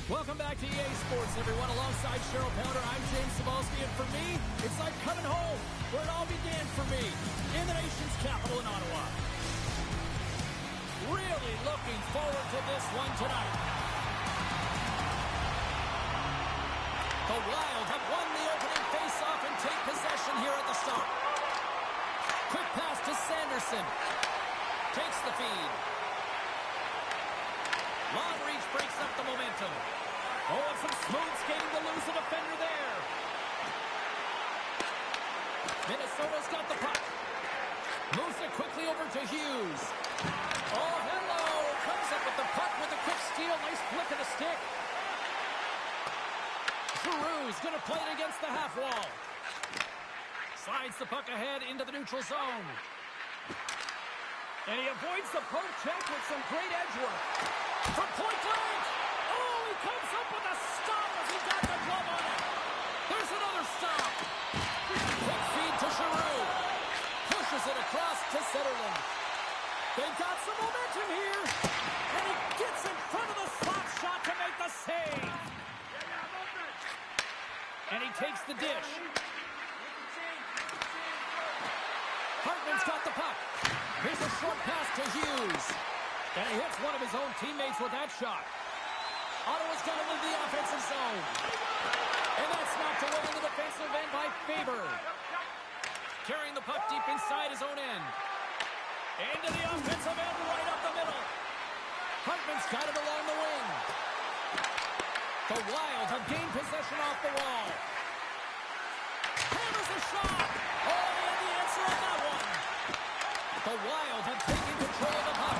Welcome back to EA Sports, everyone. Alongside Cheryl Pounder, I'm James Cebulski, and for me, it's like coming home, where it all began for me, in the nation's capital in Ottawa. Really looking forward to this one tonight. The Wild have won the opening face-off and take possession here at the start. Quick pass to Sanderson. Takes the feed. Long reach breaks up the momentum. Oh, and some smooth skating to lose a defender there. Minnesota's got the puck. Moves it quickly over to Hughes. Oh, hello. Comes up with the puck with a quick steal. Nice flick of the stick. Giroux's going to play it against the half wall. Slides the puck ahead into the neutral zone. And he avoids the poke check with some great edge work. From point blank. Oh, he comes up with a stop as he got the glove on it. There's another stop. Quick feed to Giroux. Pushes it across to Zetterlund. They've got some momentum here. And he gets in front of the slap shot to make the save. And he takes the dish. Hartman's got the puck. Here's a short pass to Hughes. And he hits one of his own teammates with that shot. Ottawa's going to leave the offensive zone. And that's knocked away in the defensive end by Faber. Carrying the puck deep inside his own end. Into the offensive end right up the middle. Hartman's got it along the wing. The Wild have gained possession off the wall. Hammers a shot. Oh, he had the answer on that one. The Wild have taken control of the puck.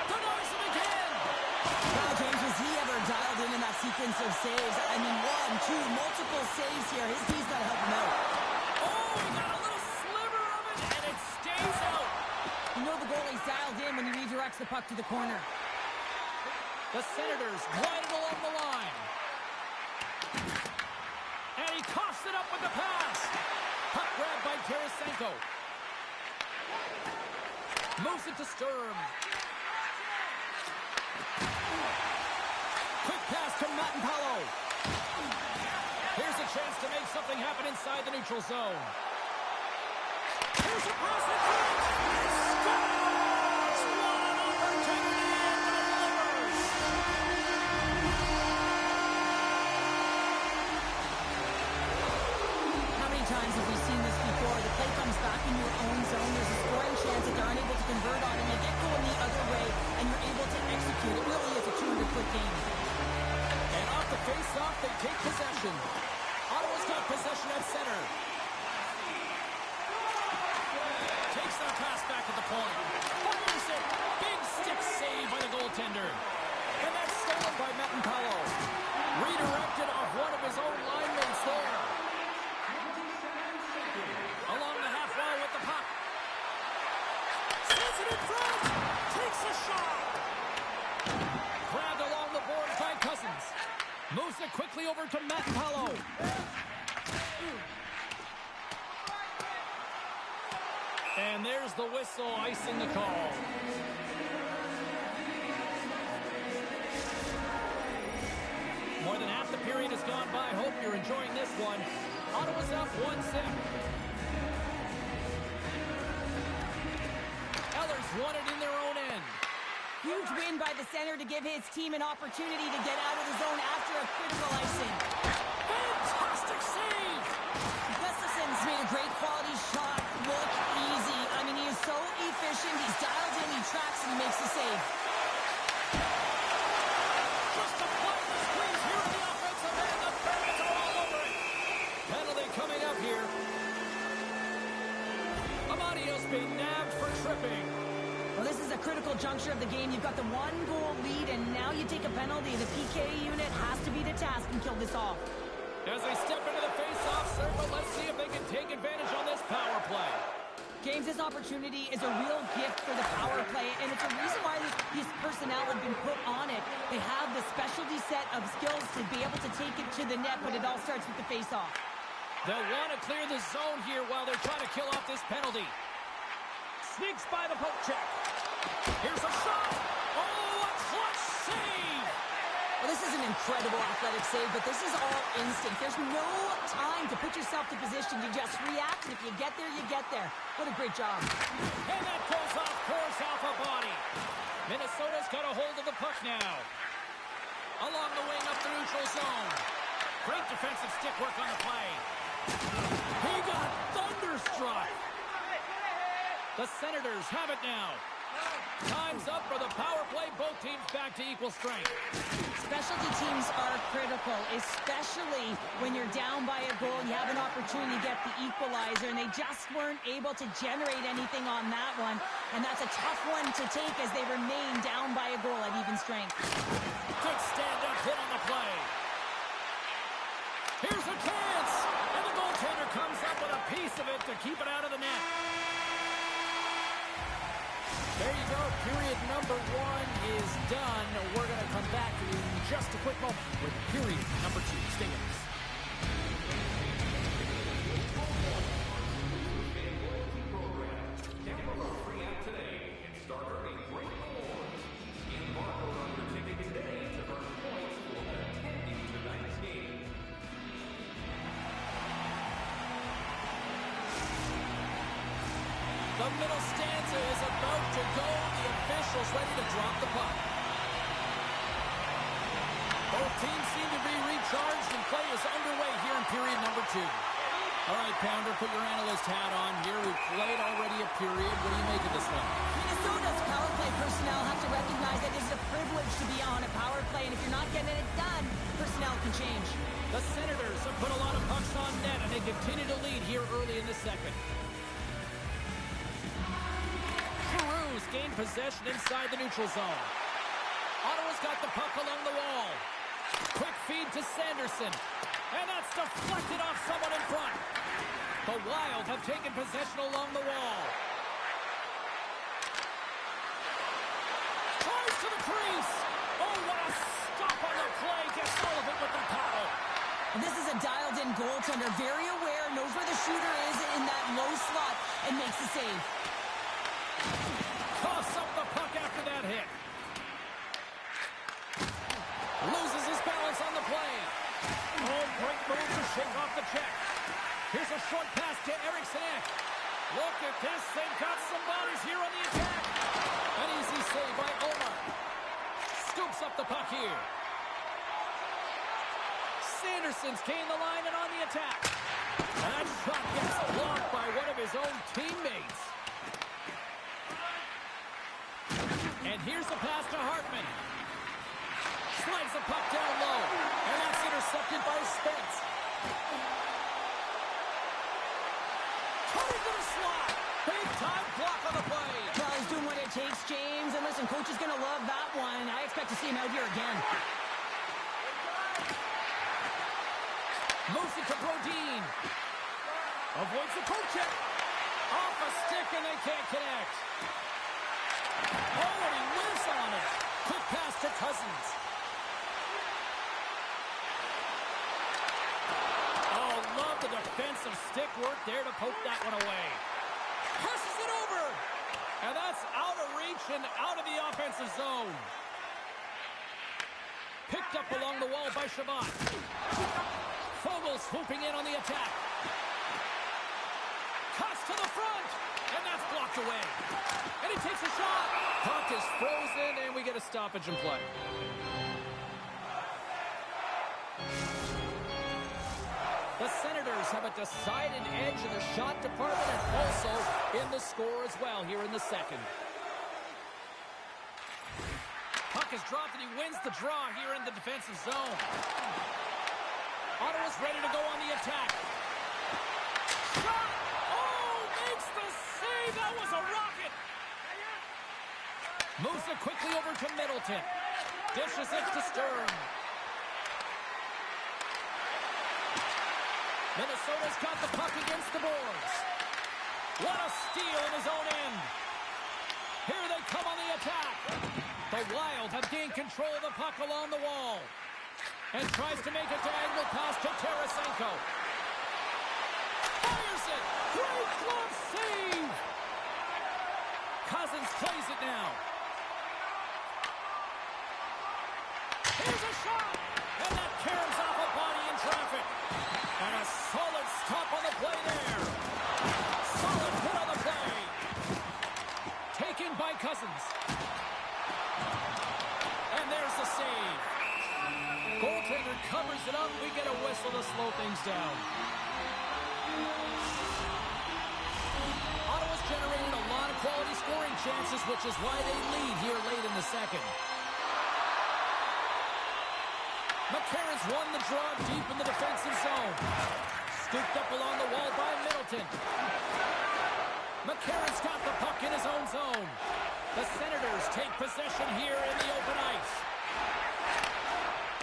Denies him again. Wow, James, was he ever dialed in that sequence of saves? I mean, one, two, multiple saves here. His team's got to help him out. Oh, he got a little sliver of it, and it stays out. You know the goalie's dialed in when he redirects the puck to the corner. The Senators glided along the line. And he coughs it up with the pass. Puck grabbed by Tarasenko. Moves it to Sturm. Quick pass to Matt-Palau. Here's a chance to make something happen inside the neutral zone. Here's a pass that scores! What an opportunity and delivers! How many times have we seen this before? The play comes back in your own zone. There's a scoring chance that they're unable to convert on, and they get going the other way, and you're able to execute. It really is a 200-foot game. And off the face-off, they take possession. Ottawa's got possession at center. Takes their pass back at the point. Fires it. Big stick save by the goaltender. And that's stolen by Matt-Palau. Redirected off one of his own line mates there. Along the half wall with the puck. Sends it in front. Takes a shot. Grabbed along the boards by Cousins. Moves it quickly over to Matt-Palau. And there's the whistle, icing the call. More than half the period has gone by. Hope you're enjoying this one. Ottawa's up 1-0. Ellers won it in their own end. Huge win by the center to give his team an opportunity to get out of the zone after a critical icing. Fantastic save! Gustafson's made a great quality shot look easy. I mean, he is so efficient. He's dialed in, he tracks, and he makes the save. Just a play the squeeze here in the offensive end. The fans are all over it. Penalty coming up here. Amadios being nabbed for tripping. Well, this is a critical juncture of the game. You've got the one-goal lead, and now you take a penalty. The PK unit has to be the task and kill this off. As they step into the face-off circle, let's see if they can take advantage on this power play. James, this opportunity is a real gift for the power play, and it's a reason why these personnel have been put on it. They have the specialty set of skills to be able to take it to the net, but it all starts with the face-off. They'll want to clear the zone here while they're trying to kill off this penalty. Sneaks by the poke check. Here's a shot. Oh, a clutch save. Well, this is an incredible athletic save, but this is all instinct. There's no time to put yourself to position. You just react, and if you get there, you get there. What a great job. And that goes off course off a body. Minnesota's got a hold of the puck now. Along the wing up the neutral zone. Great defensive stick work on the play. He got thunderstruck. The Senators have it now. Time's up for the power play. Both teams back to equal strength. Specialty teams are critical, especially when you're down by a goal. You have an opportunity to get the equalizer, and they just weren't able to generate anything on that one. And that's a tough one to take as they remain down by a goal at even strength. Good stand-up hit on the play. Here's a chance. And the goaltender comes up with a piece of it to keep it out of the net. There you go. Period number 1 is done. We're going to come back in just a quick moment with period number 2. Stay with us. The middle stanza is about to go. The officials ready to drop the puck. Both teams seem to be recharged, and play is underway here in period number 2. All right, Pounder, put your analyst hat on here. We've played already a period. What do you make of this one? Minnesota's power play personnel have to recognize that it's a privilege to be on a power play, and if you're not getting it done, personnel can change. The Senators have put a lot of pucks on net, and they continue to lead here early in the second. Gained possession inside the neutral zone. Ottawa's got the puck along the wall. Quick feed to Sanderson. And that's deflected off someone in front. The Wild have taken possession along the wall. Tries to the crease. Oh, what a stop on the play. Gets all of it with the paddle. And this is a dialed-in goaltender. Very aware, knows where the shooter is in that low slot, and makes the save. Toss up the puck after that hit. Loses his balance on the play. Oh, great move to shake off the check. Here's a short pass to Eriksson Ek. Look at this. They've got some bodies here on the attack. An easy save by Omar. Scoops up the puck here. Sanderson's gained the line and on the attack. That shot gets blocked by one of his own teammates. And here's the pass to Hartman. Slides the puck down low. And that's intercepted by Spence. Cutting to the slot. Big time block on the play. Well, he's doing what it takes, James. And listen, coach is going to love that one. I expect to see him out here again. Moves it to Brodin. Avoids the poke check. Off a stick and they can't connect. Oh, and he whiffs on it. Quick pass to Cousins. Oh, love the defensive stick work there to poke that one away. Passes it over. And that's out of reach and out of the offensive zone. Picked up along the wall by Shabbat. Fogle swooping in on the attack. Cuts to the front. And that's blocked away. And he takes a shot. Puck is frozen, and we get a stoppage in play. The Senators have a decided edge in the shot department and also in the score as well here in the second. Puck is dropped, and he wins the draw here in the defensive zone. Ottawa's ready to go on the attack. Shot! Oh, makes the save! That was a rocket! Moves it quickly over to Middleton. Dishes it to Stern. Minnesota's got the puck against the boards. What a steal in his own end. Here they come on the attack. The Wild have gained control of the puck along the wall. And tries to make a diagonal pass to Tarasenko. Fires it! Great glove save! Cousins plays it now. Here's a shot! whistle to slow things down. Ottawa's generated a lot of quality scoring chances, which is why they lead here late in the second. McCarron's won the draw deep in the defensive zone. Scooped up along the wall by Middleton. McCarron's got the puck in his own zone. The Senators take possession here in the open ice.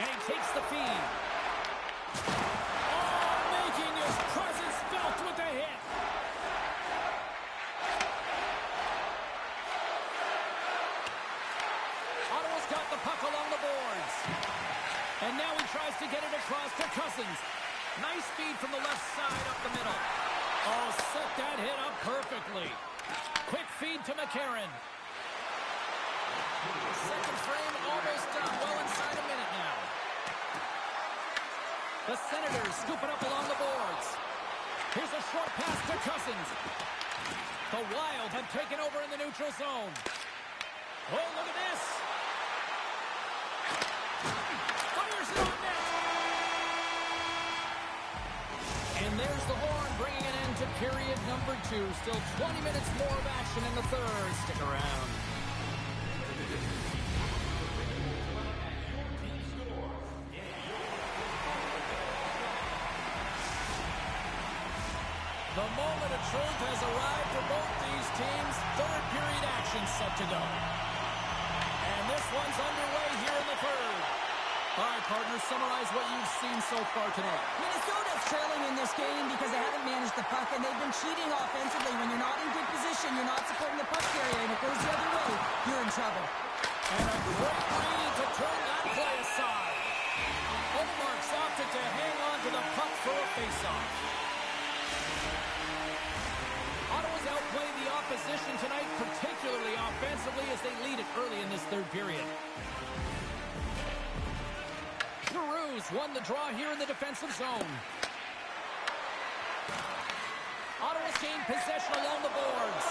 And he takes the feed. Oh, making his presence felt with the hit. Ottawa's got the puck along the boards. And now he tries to get it across to Cousins. Nice feed from the left side up the middle. Oh, set that hit up perfectly. Quick feed to McCarron. Second frame almost done. Well inside a minute now. The Senators scoop it up along the boards. Here's a short pass to Cousins. The Wild have taken over in the neutral zone. Oh, look at this. Fires it on net. And there's the horn bringing an end to period number 2. Still 20 minutes more of action in the third. Stick around. The moment of truth has arrived for both these teams. Third period action set to go. And this one's underway here in the third. All right, partners, summarize what you've seen so far tonight. Minnesota's trailing in this game because they haven't managed the puck, and they've been cheating offensively. When you're not in good position, you're not supporting the puck carrier, and it goes the other way, you're in trouble. And a great read to turn that play aside. Ullmark's opted to hang on to the puck for a faceoff. Ottawa's outplayed the opposition tonight, particularly offensively, as they lead it early in this third period. The Roos won the draw here in the defensive zone. Ottawa's gained possession along the boards.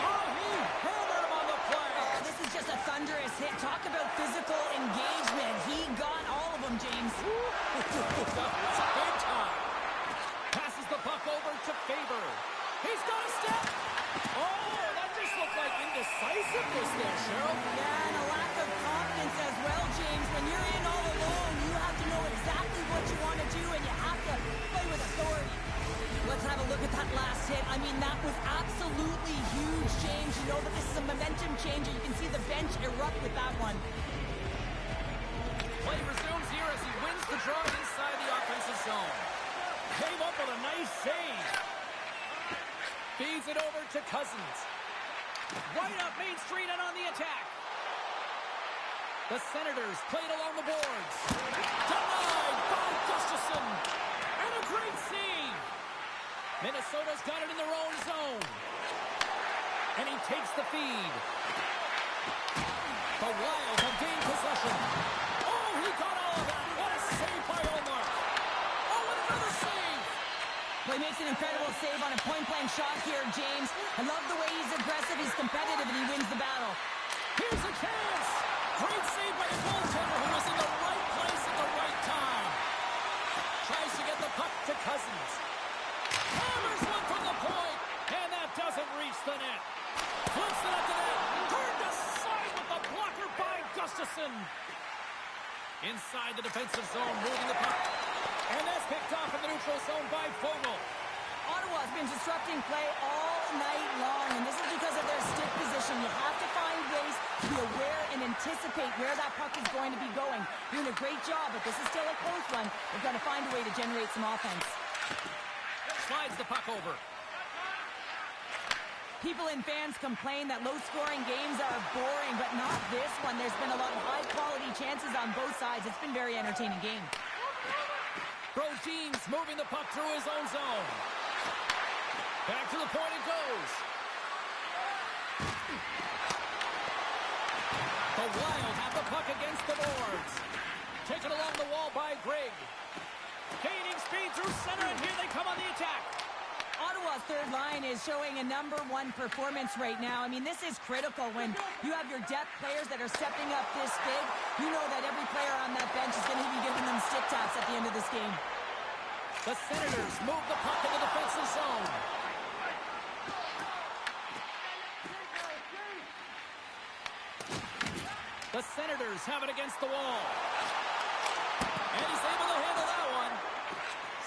Oh, he hammered him on the play. Oh, this is just a thunderous hit. Talk about physical engagement. He got all of them, James. That's a big time. Passes the puck over to Faber. He's got a step. Oh, that just looked like indecisiveness there, Cheryl. Yeah, and a lack of confidence as well, James. When you're in all alone, you have to know exactly what you want to do, and you have to play with authority. Let's have a look at that last hit. I mean, that was absolutely huge, James. You know that this is a momentum changer. You can see the bench erupt with that one. Play resumes here as he wins the draw inside the offensive zone. Came up with a nice save. Feeds it over to Cousins. Right up Main Street and on the attack. The Senators played along the boards. Denied by Gustafsson. And a great save. Minnesota's got it in their own zone. And he takes the feed. The Wild have gained possession. Oh, he got all of that. What a save by Ullmark. Oh, and another save. Well, he makes an incredible save on a point-blank shot here, James. I love the way he's aggressive, he's competitive, and he wins the battle. Here's a chance. Great save by the goaltender who was in the right place at the right time. Tries to get the puck to Cousins. Hammers one from the point, and that doesn't reach the net. Flips it up to net. Turned aside with the blocker by Gustafsson. Inside the defensive zone, moving the puck. And that's picked off in the neutral zone by Vogel. Ottawa's been disrupting play all night long, and this is because of their stick position. You have to find ways to be aware and anticipate where that puck is going to be going. Doing a great job, but this is still a close one. They've got to find a way to generate some offense. Slides the puck over. People and fans complain that low-scoring games are boring, but not this one. There's been a lot of high-quality chances on both sides. It's been a very entertaining game. Brodin's moving the puck through his own zone. Back to the point it goes. The Wild have the puck against the boards. Taken along the wall by Grigg. Gaining speed through center, and here they come on the attack. Ottawa's third line is showing a #1 performance right now. I mean, this is critical when you have your depth players that are stepping up this big. You know that every player on that bench is going to be giving them stick taps at the end of this game. The Senators move the puck in the defensive zone. The Senators have it against the wall. And he's able to handle that one.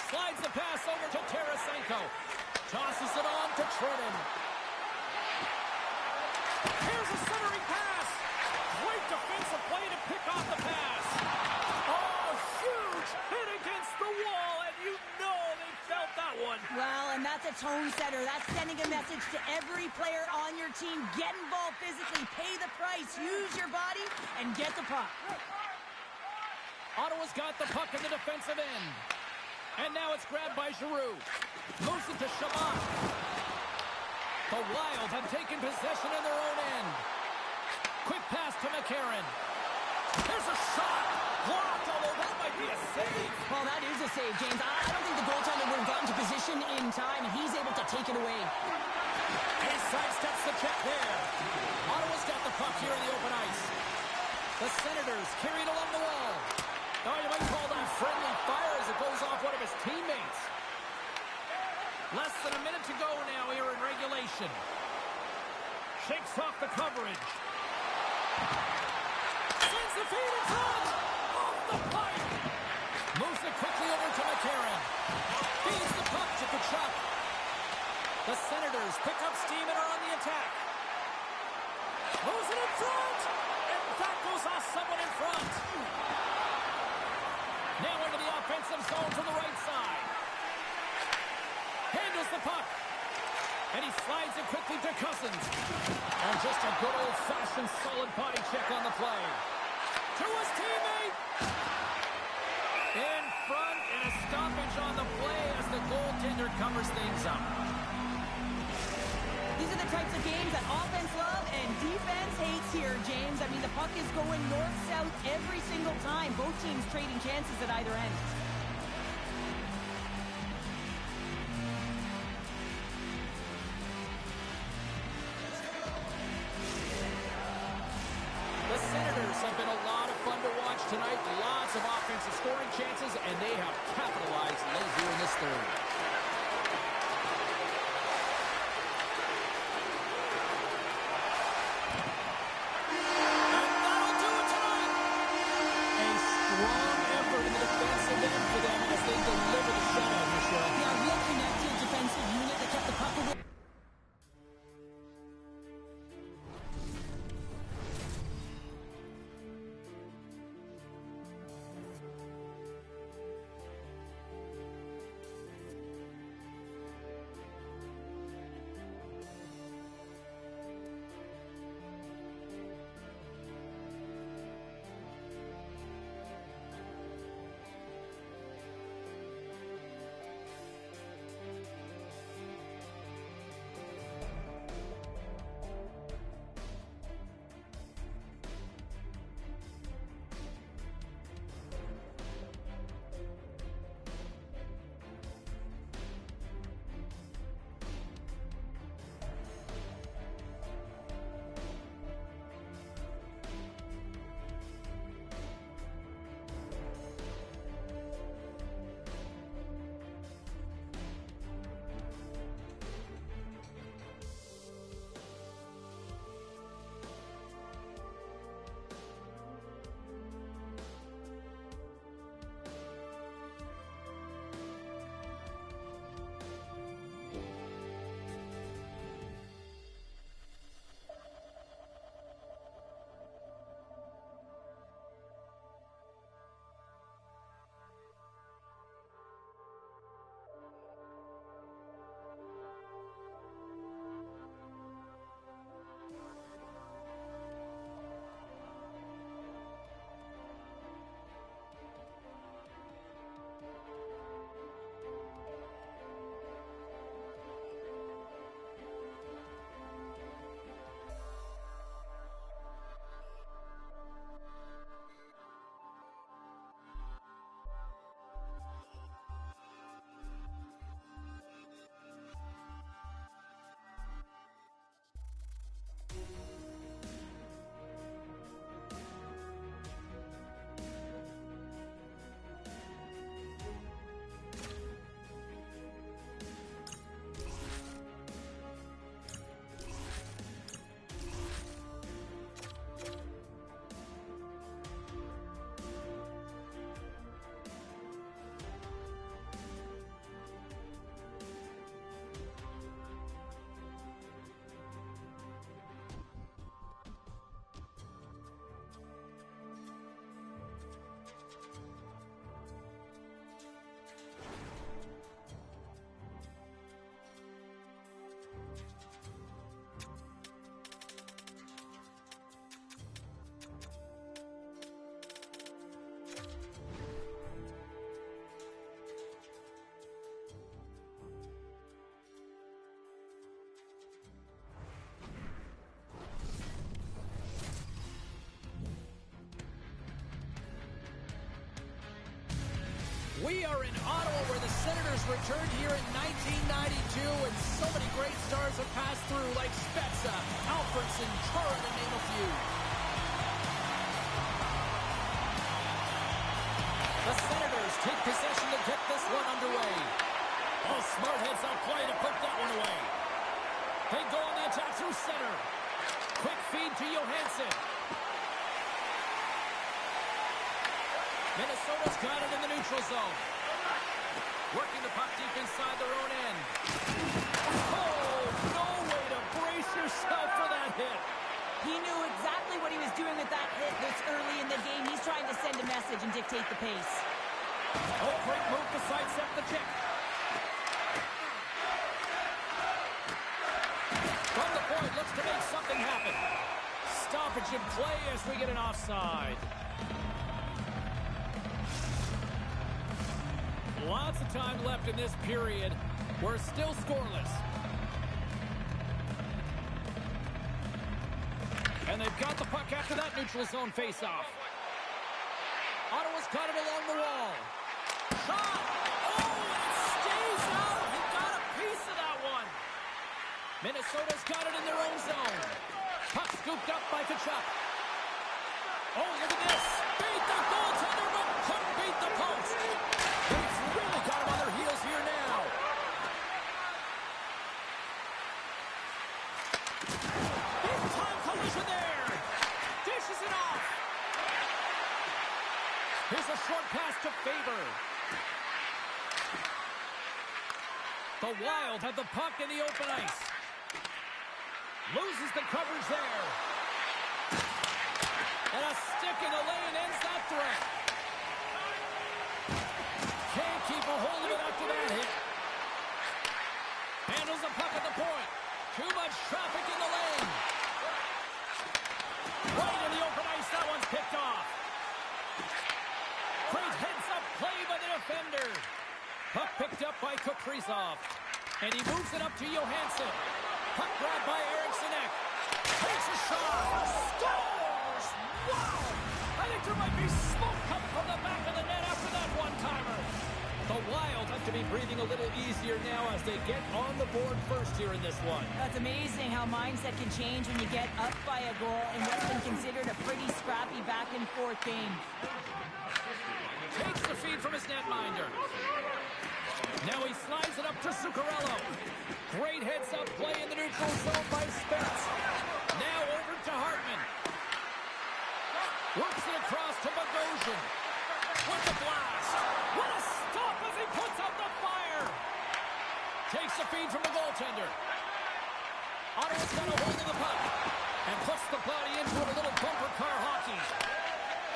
Slides the pass over to Tarasenko. Tosses it on to Trenton. Here's a centering pass. Great defensive play to pick off the pass. Oh, huge hit against the wall, and you know they felt that one. Well, and that's a tone setter. That's sending a message to every player on your team. Get involved physically, pay the price, use your body, and get the puck. Ottawa's got the puck in the defensive end. And now it's grabbed by Giroux. Moves it to Chabot. The Wild have taken possession in their own end. Quick pass to McCarron. There's a shot. Blocked, although that might be a save. Well, that is a save, James. I don't think the goaltender would have gotten to position in time, and he's able to take it away. And he sidesteps the check there. Ottawa's got the puck here in the open ice. The Senators carry it along the wall. Oh, you might call that friendly fire as it goes off one of his teammates. Less than a minute to go now here in regulation. Shakes off the coverage. Sends the feed in front. Off the pipe. Moves it quickly over to McCarron. Feeds the puck to Tkachuk. The Senators pick up steam and are on the attack. Moves it in front. And that goes off someone in front. Now into the offensive zone from the right side. Handles the puck. And he slides it quickly to Cousins. And just a good old-fashioned solid body check on the play. To his teammate. In front, and a stoppage on the play as the goaltender covers things up. These are the types of games that offense love and defense hates here, James. I mean, the puck is going north-south every single time. Both teams trading chances at either end. The Senators have been a lot of fun to watch tonight. Lots of offensive scoring chances, and they have capitalized late here in this third. We are in Ottawa where the Senators returned here in 1992, and so many great stars have passed through, like Spezza, Alfredson, Chara, to name a few. The Senators take possession to get this one underway. Oh, smart heads-up play to put that one away. They go on the attack through center. Quick feed to Johansson. Minnesota's got it in the neutral zone. Working the puck deep inside their own end. Oh, no way to brace yourself for that hit. He knew exactly what he was doing with that hit this early in the game. He's trying to send a message and dictate the pace. Oh, great move to sidestep the check. From the point, looks to make something happen. Stoppage in play as we get an offside. Lots of time left in this period. We're still scoreless. And they've got the puck after that neutral zone faceoff. Ottawa's got it along the wall. Shot! Oh, it stays out! He got a piece of that one. Minnesota's got it in their own zone. Puck scooped up by Tkachuk. Oh, look at this. Beat the goaltender, but couldn't beat the post. He's really got him on their heels here now. Big time collision there. Dishes it off. Here's a short pass to Faber. The Wild have the puck in the open ice. Loses the coverage there. And a stick in the lane ends that threat. Can't keep a hold of it after that hit. Handles the puck at the point. Too much traffic in the lane. Right in the open ice, that one's picked off. Great heads-up play by the defender. Puck picked up by Kaprizov. And he moves it up to Johansson. Puck grabbed by Eriksson Ek. Takes a shot. Scores! Wow! I think there might be smoke coming from the back of the net after that one-timer. The Wild have to be breathing a little easier now as they get on the board first here in this one. That's amazing how mindset can change when you get up by a goal in what's been considered a pretty scrappy back-and-forth game. Takes the feed from his netminder. Now he slides it up to Zuccarello. Great heads-up play in the neutral zone by Spence. Now over to Hartman. Works it across to Bogosian. With the blast. What a stop as he puts up the fire. Takes the feed from the goaltender. Ottawa's got a hold of the puck. And puts the body into a little bumper car hockey.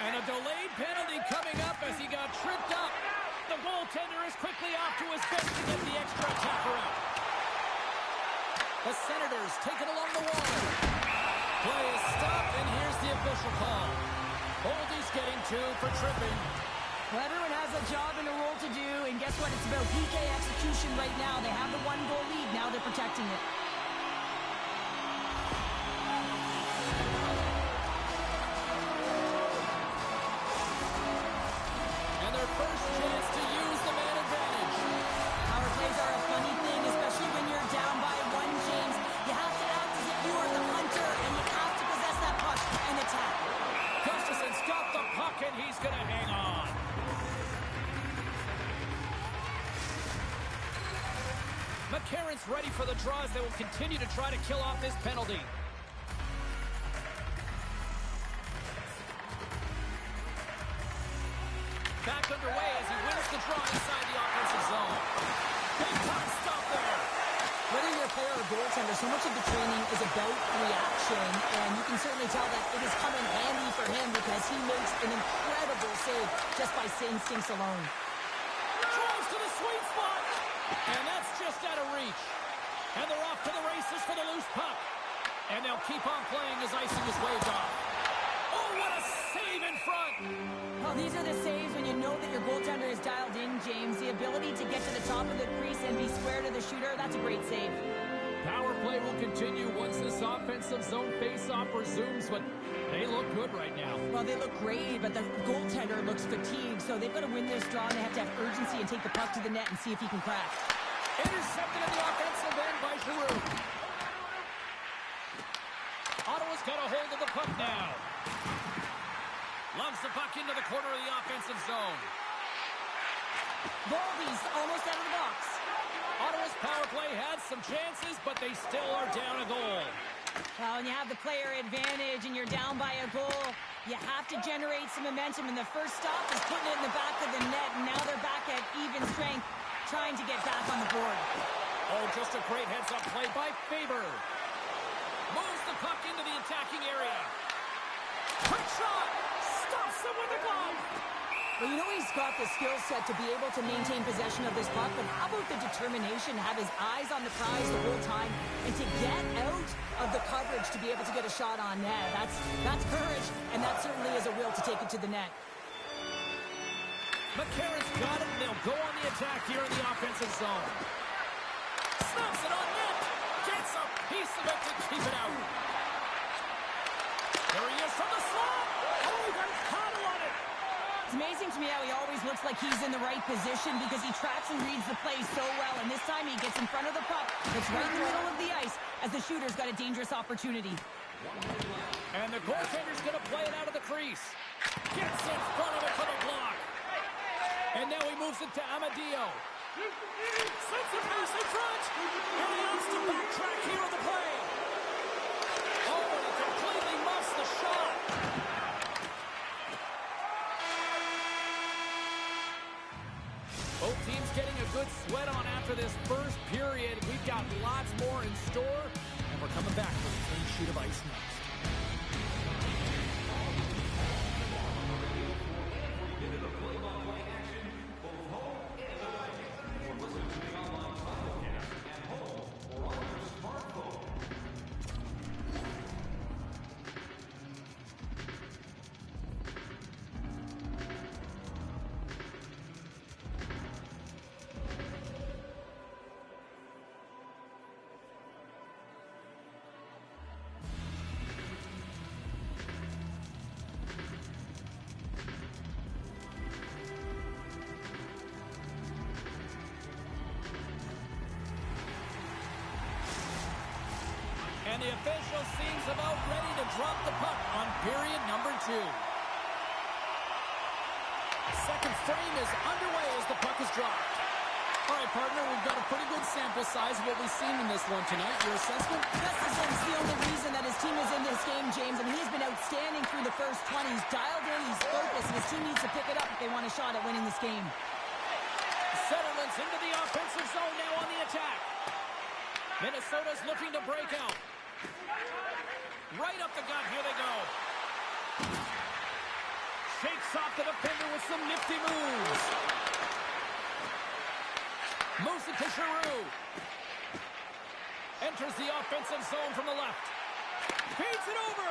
And a delayed penalty coming up as he got tripped up. The goaltender is quickly off to his bench to get the extra attacker out. The Senators take it along the wall. Play is stopped, and here's the official call. Holdy's getting 2 for tripping. Well, everyone has a job and a role to do, and guess what? It's about PK execution right now. They have the 1-goal lead. Now they're protecting it. And their first chance to use the man advantage. Power plays are a funny thing, especially when you're down by 1, James. You have to act as if you are the hunter, and you have to possess that puck and attack. Gustafson's got the puck, and he's going to hang on. McCarron's ready for the draws. They will continue to try to kill off this penalty. Back underway as he wins the draw inside the offensive zone. Big time stop there. Whether you're a player or goaltender, so much of the training is about reaction, and you can certainly tell that it has come in handy for him because he makes an incredible save just by instincts alone. Drives to the sweet spot, and that's just out of reach. And they're off to the races for the loose puck. And they'll keep on playing as icing is waved off. Oh, what a save in front! Well, these are the saves when you know that your goaltender is dialed in, James. The ability to get to the top of the crease and be square to the shooter, that's a great save. Power play will continue once this offensive zone face-off resumes, but They look good right now. Well, they look great, but the goaltender looks fatigued, so they've got to win this draw, and they have to have urgency and take the puck to the net and see if he can crack. Intercepted in the offensive end by Giroux. Ottawa's got a hold of the puck now. Loves the puck into the corner of the offensive zone. Voldy's almost out of the box. Ottawa's power play had some chances, but they still are down a goal. Well, when you have the player advantage and you're down by a goal, you have to generate some momentum, and the first stop is putting it in the back of the net, and now they're back at even strength, trying to get back on the board. Oh, just a great heads-up play by Faber. Moves the puck into the attacking area. Quick shot! Stops him with the glove! Well, you know he's got the skill set to be able to maintain possession of this puck, but how about the determination to have his eyes on the prize the whole time and to get out of the coverage to be able to get a shot on net? That's courage, and that certainly is a will to take it to the net. McCarron's got it, and they'll go on the attack here in the offensive zone. Snaps it on net! Gets a piece of it to keep it out. There he is from the slot! Oh, he got his paddle on it! It's amazing to me how he always looks like he's in the right position because he tracks and reads the play so well, and this time he gets in front of the puck. It's right in the middle of the ice as the shooter's got a dangerous opportunity. And the goaltender's going to play it out of the crease. Gets in front of it for the block. And now he moves it to Amadio. Sends the pass in front. And he has to backtrack here on the play. Oh, and he completely muffs the shot. Both teams getting a good sweat on after this first period. We've got lots more in store, and we're coming back with a clean sheet of ice next. And the official seems about ready to drop the puck on period number 2. Second frame is underway as the puck is dropped. All right, partner, we've got a pretty good sample size of what we've seen in this one tonight. Your assessment? Gustafson's the only reason that his team is in this game, James. I mean, he's been outstanding through the first 20. He's dialed in, he's focused, and his team needs to pick it up if they want a shot at winning this game. Settlements into the offensive zone now on the attack. Minnesota's looking to break out. Right up the gut, here they go. Shakes off the defender with some nifty moves. Moves it to Giroux. Enters the offensive zone from the left. Feeds it over.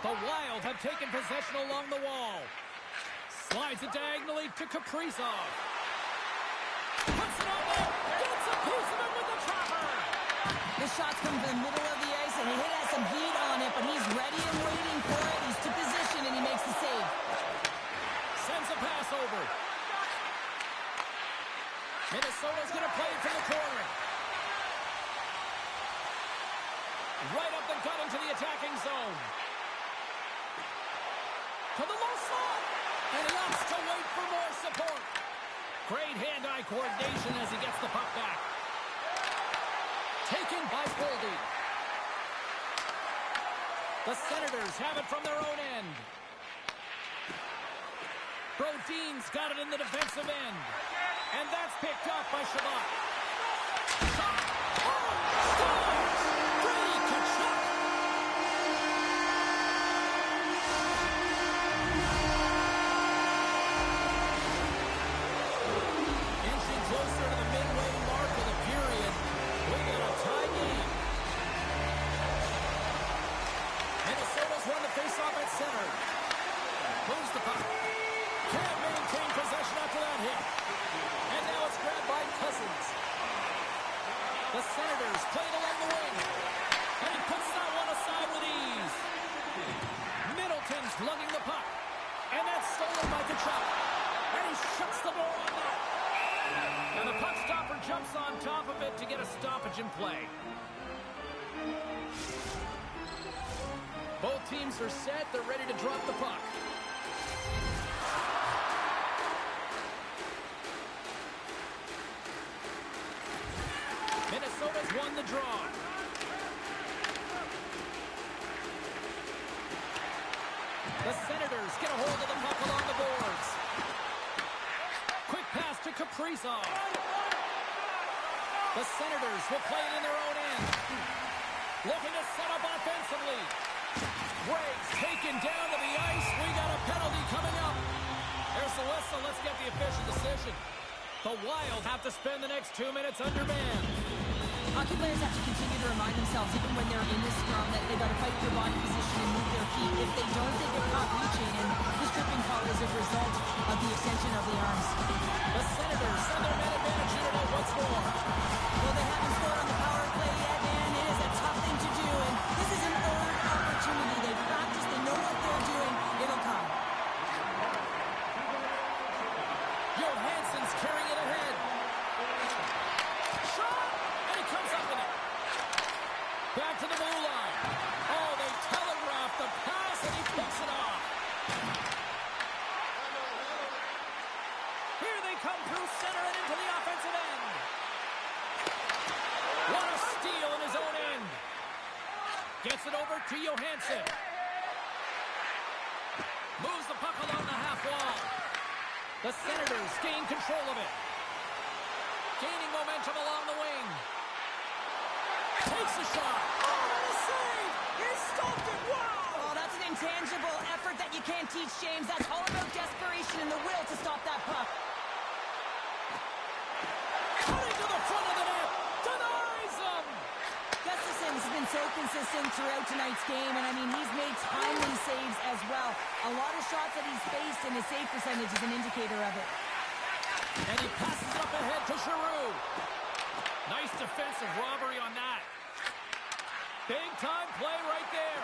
The Wild have taken possession along the wall. Slides it diagonally to Kaprizov. Puts it on there. Gets a piece of it with the chopper. The shot's come to the middle of the ice, and he has some heat on it, but he's ready and waiting for it. He's to position, and he makes the save. Sends a pass over. Minnesota's going to play it from the corner. Right up the gut into the attacking zone. To the low slot. And he opts to wait for more support. Great hand-eye coordination as he gets the puck back. Taken by Boldy. The Senators have it from their own end. Brodin's got it in the defensive end. And that's picked up by Shabbat. Shot! Oh! Scores! Brady Tkachuk! Inching closer to the midway mark of the period. We got a tie game. Minnesota's won the faceoff at center. Moves the puck. Can't maintain possession after that hit. And now it's grabbed by Cousins. jumps on top of it to get a stoppage in play. Both teams are set. They're ready to drop the puck. Minnesota's won the draw. The Senators get a hold of the puck along the boards. Quick pass to Kaprizov. The Senators will play it in their own end. Looking to set up offensively. Breaks taken down to the ice. We got a penalty coming up. There's the whistle. Let's get the official decision. The Wild have to spend the next 2 minutes under man. Hockey players have to continue to remind themselves, even when they're in this scrum, that they got to fight their body position and move their feet. If they don't, they get caught reaching, and this tripping call is a result of the extension of the arms. The Senators send their man advantage unit out once more. Well, they haven't scored on the power play yet, man. It is a tough thing to do, and this is an earned opportunity. They've practiced, they know what they're doing. It'll come. Johansson's carrying it ahead. Shot! And he comes up with it. Back to the blue line. Oh, they telegraph the pass, and he picks it off. Here they come through center and into the offensive end. What a steal in his own end. Gets it over to Johansson. Moves the puck along the half wall. The Senators gain control of it. Gaining momentum along the wing. Takes a shot. Oh, what a save! He stopped it. Wow! Oh, that's an intangible effort that you can't teach, James. That's all about desperation and the will to stop that puck. Cutting to the front of the net. Denies him. Gustafsson has been so consistent throughout tonight's game, and I mean, he's made timely saves as well. A lot of shots that he's faced, and his save percentage is an indicator of it. And he passes it up ahead to Giroux. Nice defensive robbery on that. Big time play right there.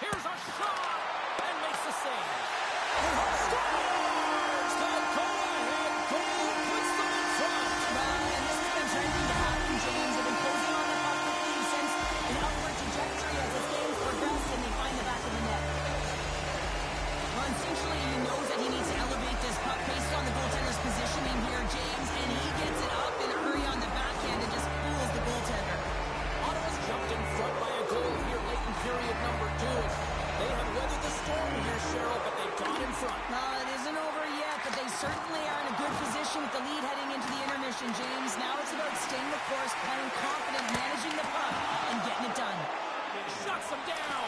Here's a shot and makes the save. Scores! The go-ahead goal puts them in front. And this has been trending to happen, James. They've been closing on the puck quickly since an upward trajectory as this game's progressed, and they find the back of the net. Well, instinctually, he knows that he needs to elevate this puck based on the goaltender's positioning here, James, and he gets it up in a hurry on the backhand and just fools the goaltender. Ottawa's jumped in front by a goal here late in period number 2. They have weathered the storm here, Cheryl, but they've gone in front. No, it isn't over yet, but they certainly are in a good position with the lead heading into the intermission, James. Now it's about staying the course, playing confident, managing the puck, and getting it done. Shuts them down.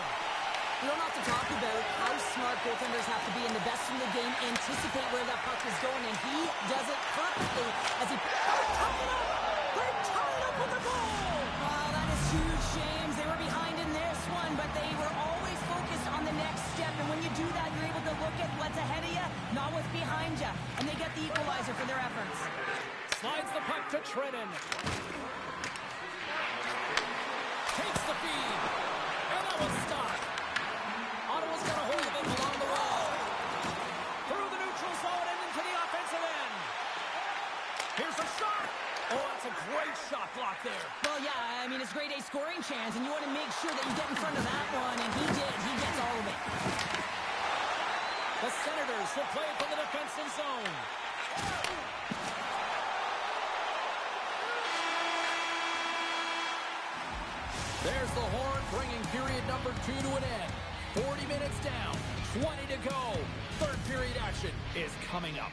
We don't have to talk about how smart goaltenders have to be, and the best in the game anticipate where that puck is going, and he does it perfectly as he... They're tied up with the goal! Wow, that is huge, James. They were behind in this one, but they were always focused on the next step, and when you do that, you're able to look at what's ahead of you, not what's behind you, and they get the equalizer for their efforts. Slides the puck to Trennan. Takes the feed, and that was stopped. Ottawa's got a hold of it along the wall. Through the neutral zone and into the offensive end. Here's a shot. Oh, that's a great shot block there. Well, yeah, I mean, it's grade A scoring chance, and you want to make sure that you get in front of that one, and he did. He gets all of it. The Senators will play from the defensive zone. There's the horn, bringing period number 2 to an end. 40 minutes down, 20 to go. Third period action is coming up.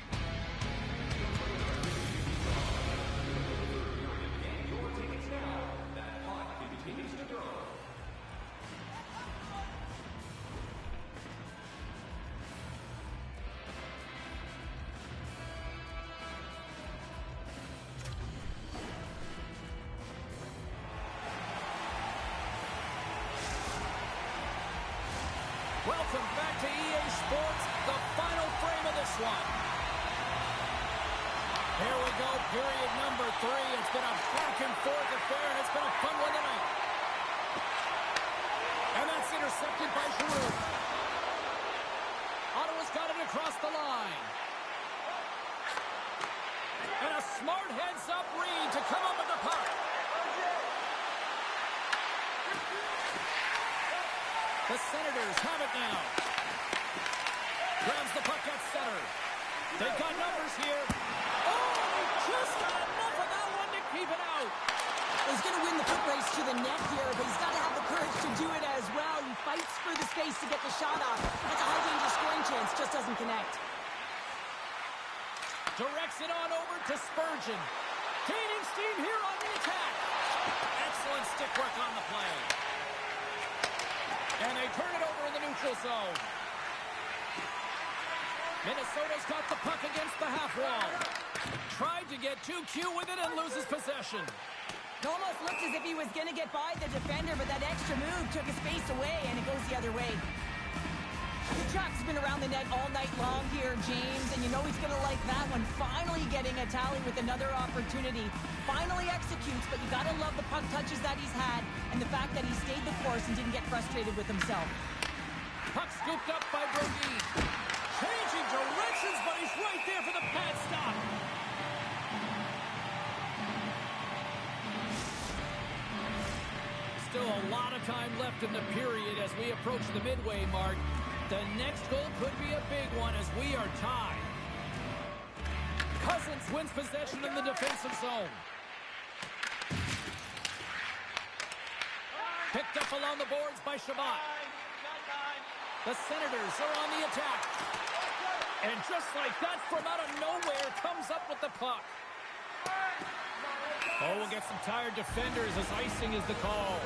Welcome back to EA Sports, the final frame of this one. Here we go, period number 3. It's been a back and forth affair, and it's been a fun one tonight. And that's intercepted by Giroux. Ottawa's got it across the line. And a Smart heads-up read to come up with the puck. The Senators have it now. Grabs the puck at center. They've got numbers here. Oh, they just got enough of that one to keep it out. He's going to win the foot race to the net here, but he's got to have the courage to do it as well. He fights for the space to get the shot off. That's a high-danger scoring chance, just doesn't connect. Directs it on over to Spurgeon. Gaining steam here on the attack. Excellent stick work on the play. And they turn it over in the neutral zone. Minnesota's got the puck against the half wall. Tried to get too cute with it and loses possession. It almost looked as if he was going to get by the defender, but that extra move took his space away, and it goes the other way. The Chuck's been around the net all night long here, James, and you know he's going to like that one. Finally getting a tally with another opportunity. Finally executes, but you got to love the puck touches that he's had and the fact that he stayed the course and didn't get frustrated with himself. Puck scooped up by Brodin. Changing directions, but he's right there for the pad stop. Still a lot of time left in the period as we approach the midway mark. The next goal could be a big one as we are tied. Cousins wins possession in the defensive zone. Picked up along the boards by Shabbat. The Senators are on the attack. And just like that, from out of nowhere, comes up with the puck. Oh, we'll get some tired defenders as icing is the call.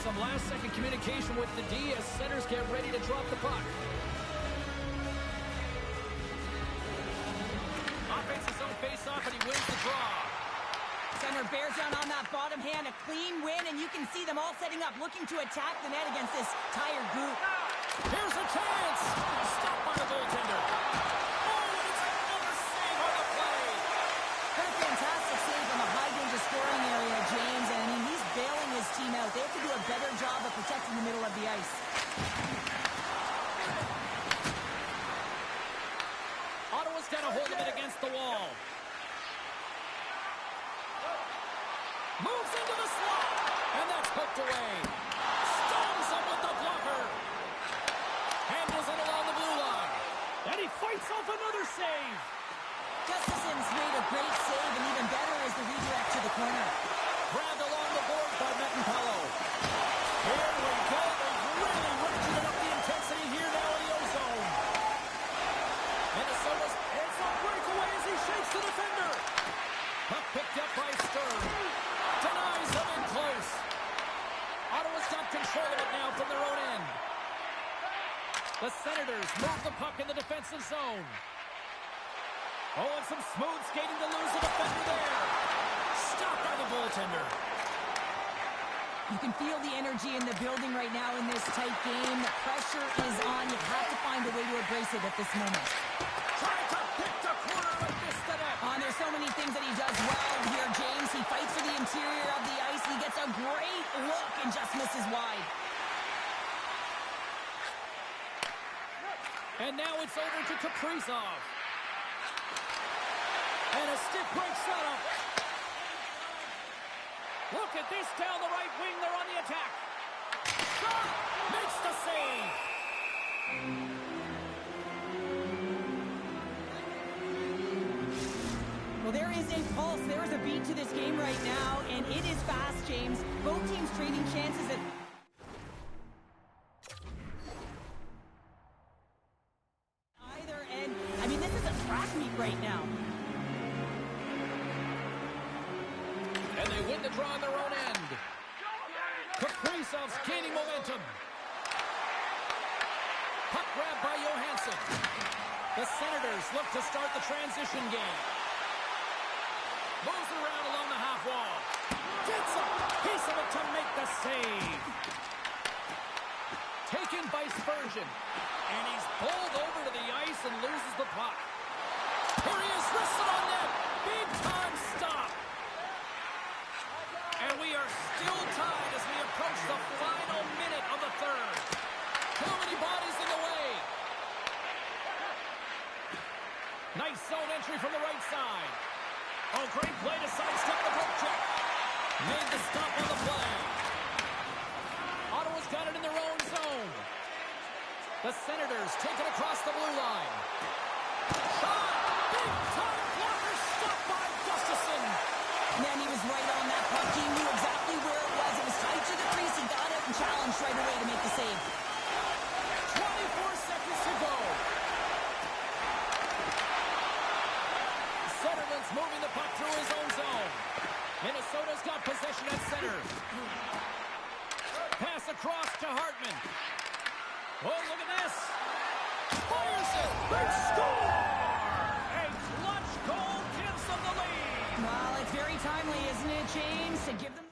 Some last-second communication with the D as centers get ready to drop the puck. Offense his own face-off, and he wins the draw. Center bears down on that bottom hand, a clean win, and you can see them all setting up, looking to attack the net against this tired group. Here's a chance! Stopped by the goaltender. Oh, and it's another save on the play! What a fantastic save from a high-danger scoring area, James, and I mean, he's bailing his team out. They have to do a better job of protecting the middle of the ice. Ottawa's got a hold of it against the wall. Moves into the slot, and that's hooked away. Stones up with the blocker. Handles it along the blue line. And he fights off another save. Gustafson's made a great save, and even better is the redirect to the corner. Grabbed along the board by Metanpalo. Here we go. They've really ratcheted up the intensity here now in the O-zone. Minnesota's it's a breakaway as he shakes the defender. Puck picked up by Stern. Denies him in close. Ottawa's got control of it now from their own end. The Senators move the puck in the defensive zone. Oh, and some smooth skating to lose the defender there. Stopped by the goaltender. You can feel the energy in the building right now in this tight game. The pressure is on. You have to find a way to embrace it at this moment. Trying to pick the corner, but missed the net. There's so many things that he does well here, James. He fights for the interior of the ice. He gets a great look and just misses wide. And now it's over to Kaprizov. And a stick break setup. Look at this down the right wing. They're on the attack. Shot! Makes the save. Well, there is a pulse. There is a beat to this game right now, and it is fast, James. Both teams trading chances at either end. I mean, this is a track meet right now. And they win the draw on their own end. Kaprizov's gaining momentum. Puck grab by Johansson. The Senators look to start the transition game. Moves around along the half wall. Gets a piece of it to make the save. Taken by Spurgeon. And he's bowled over to the ice and loses the puck. Here he is, wristed on net. Big time stop. And we are still tied as we approach the final minute of the third. Too many bodies in the way. Nice zone entry from the right side. Oh, great play to sidestep the poke check. Made the stop on the play. Ottawa's got it in their own zone. The Senators take it across the blue line. Shot! Big time blocker stopped by Gustafsson. Man, he was right on that puck. He knew exactly where it was. It was tight to the crease. He got it and challenged right away to make the save. 24 seconds to go. Centerman's moving the puck through his own zone. Minnesota's got possession at center. Pass across to Hartman. Oh, look at this. Fires it. They score! A clutch goal gives them the lead. Well, it's very timely, isn't it, James, to give them...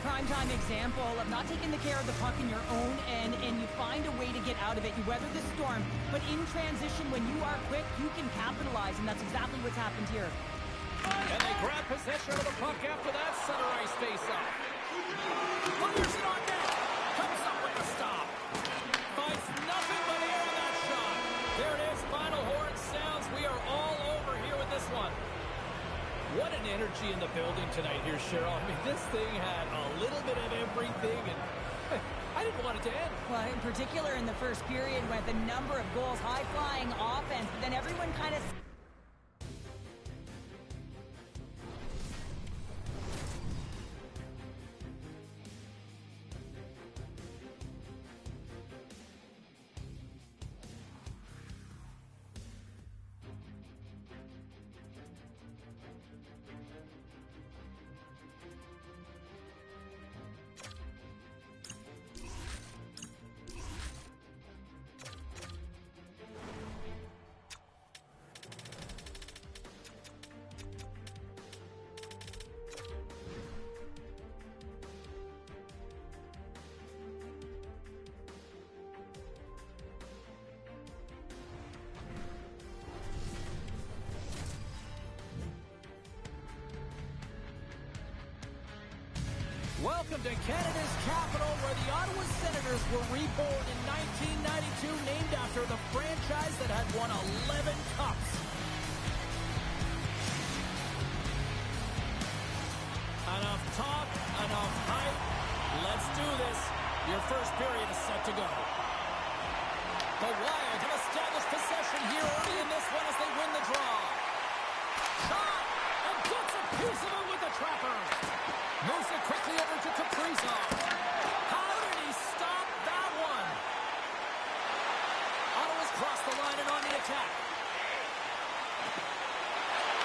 Prime example of not taking the care of the puck in your own end, and you find a way to get out of it. You weather the storm, but in transition, when you are quick, you can capitalize, and that's exactly what's happened here. And they grab possession of the puck after that center ice face-off. Fires it on net. Comes up with the stop. Finds nothing but air on that shot. There it is. Final horn sounds. We are all over here with this one. What an energy in the building tonight here, Cheryl. I mean, this thing had a little bit of everything, and I didn't want it to end. Well, in particular in the first period, with a number of goals, high-flying offense, but then everyone kind of... Welcome to Canada's capital, where the Ottawa Senators were reborn in 1992, named after the franchise that had won 11 cups. Enough talk, enough hype. Let's do this. Your first period is set to go. The Wild have established possession here early in this one as they win the draw. Shot! And gets a piece of it with the trapper. Moves it quickly over to Kaprizov. How did he stop that one? Ottawa's crossed the line and on the attack.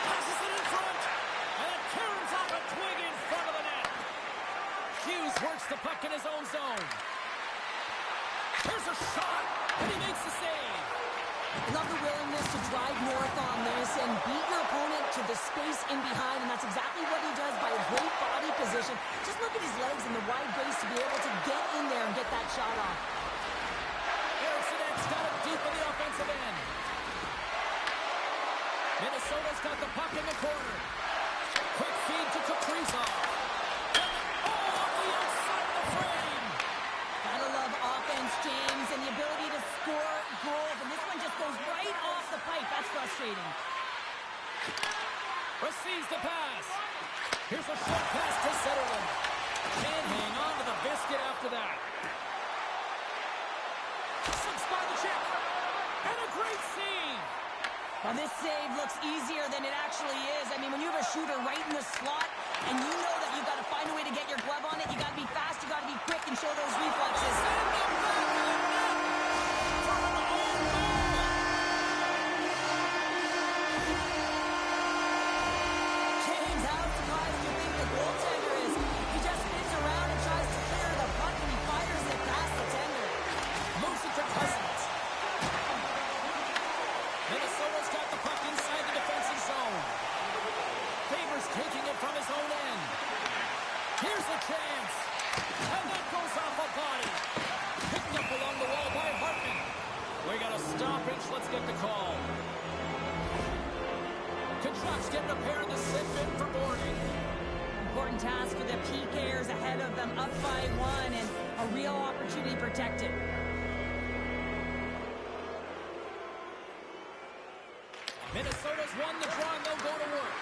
Passes it in front. And it carries off a twig in front of the net. Hughes works the puck in his own zone. Here's a shot. And he makes the save. Love the willingness to drive north on this and beat your opponent to the space in behind, and that's exactly what he does by a great body position. Just look at his legs and the wide base to be able to get in there and get that shot off. Ericsson's got it deep in the offensive end. Minnesota's got the puck in the corner. Quick feed to Kaprizov. Oh, off the outside of the frame. Gotta love offense, James, and the ability to score goals, and this one just goes right off the pipe. That's frustrating. Receives the pass. Here's a short pass to Zetterlund. Can't hang on to the biscuit after that. Slips by the chip. And a great save. Well, this save looks easier than it actually is. I mean, when you have a shooter right in the slot, and you know that you've got to find a way to get your glove on it, you got to be fast, you got to be quick, and show those reflexes. Let's get the call. Kachuk's getting a pair of the slip in for boarding. ahead of them, up by 1, and a real opportunity protected. Minnesota's won the draw, and they'll go to work.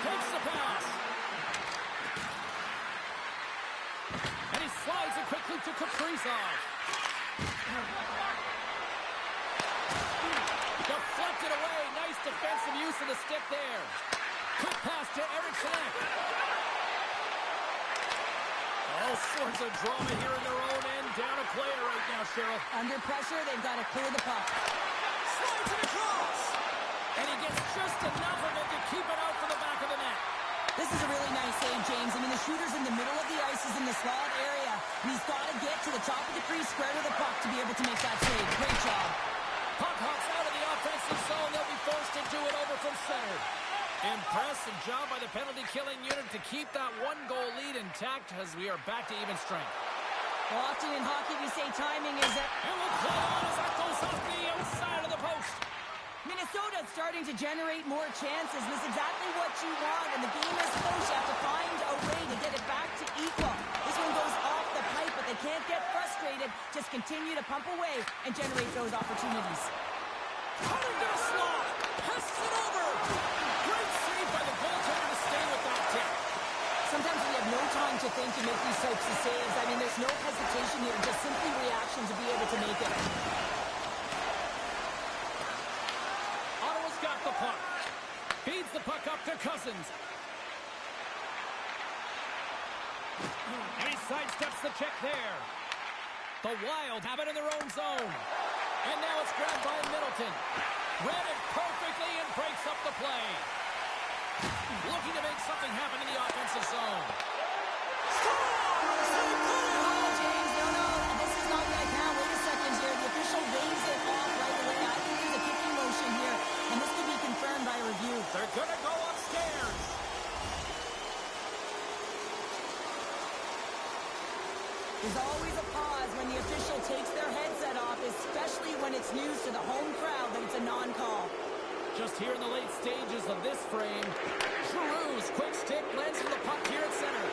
Takes the pass. And he slides it quickly to Kaprizov. Deflected away. Nice defensive use of the stick there. Quick pass to Eriksson. All sorts of drama here in their own end. Down a player right now, Cheryl. Under pressure, they've got to clear the puck. Slides it across. And he gets just enough of it to keep it out for the back of the net. This is a really nice save, James. I mean, the shooter's in the middle of the ice. He's in the slot area. And he's got to get to the top of the crease, square to the puck to be able to make that save. Great job. Puck hops out of the offensive zone. They'll be forced to do it over from center. Impressive job by the penalty-killing unit to keep that one-goal lead intact as we are back to even strength. Well, often in hockey, we say timing is it. And we'll play on as that goes off the outside of the post. Minnesota's starting to generate more chances. This is exactly what you want. And the game is close. You have to find a way to get it back to equal. This one goes off the pipe, but they can't get frustrated. Just continue to pump away and generate those opportunities. Cutting to the slot. Pests it over. Great save by the goaltender to stay with that tip. Sometimes we have no time to think to make these types of saves. I mean, there's no hesitation here. Just simply reaction to be able to make it. Ottawa's got the puck. Feeds the puck up to Cousins. And he sidesteps the check there. The Wild have it in their own zone. And now it's grabbed by Middleton. Read it perfectly and breaks up the play. Looking to make something happen in the offensive zone. Oh, James, no. This is not going to count. Wait a second here. The official waves it off right away. I think there's a kicking motion here, and this could be confirmed by a review. They're going to go upstairs. There's always a pause when the official takes their headset off, especially when it's news to the home crowd that it's a non-call. Just here in the late stages of this frame, Giroux's quick stick lands for the puck here at center.